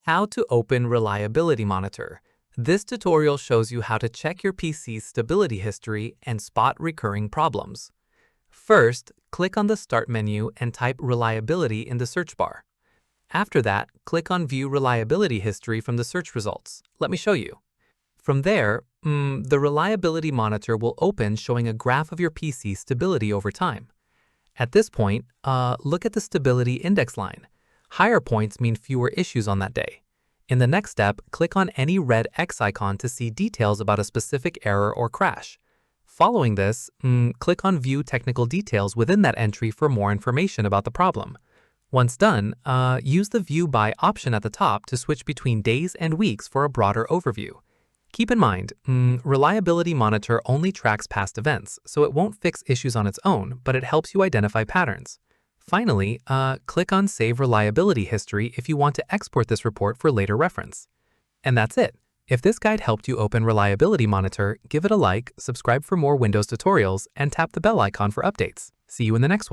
How to open Reliability Monitor. This tutorial shows you how to check your PC's stability history and spot recurring problems. First, click on the Start menu and type Reliability in the search bar. After that, click on View Reliability History from the search results. Let me show you. From there, the Reliability Monitor will open showing a graph of your PC's stability over time. At this point, look at the Stability Index line. Higher points mean fewer issues on that day. In the next step, click on any red X icon to see details about a specific error or crash. Following this, click on View Technical Details within that entry for more information about the problem. Once done, use the View By option at the top to switch between days and weeks for a broader overview. Keep in mind, Reliability Monitor only tracks past events, so it won't fix issues on its own, but it helps you identify patterns. Finally, click on Save Reliability History if you want to export this report for later reference. And that's it. If this guide helped you open Reliability Monitor, give it a like, subscribe for more Windows tutorials, and tap the bell icon for updates. See you in the next one.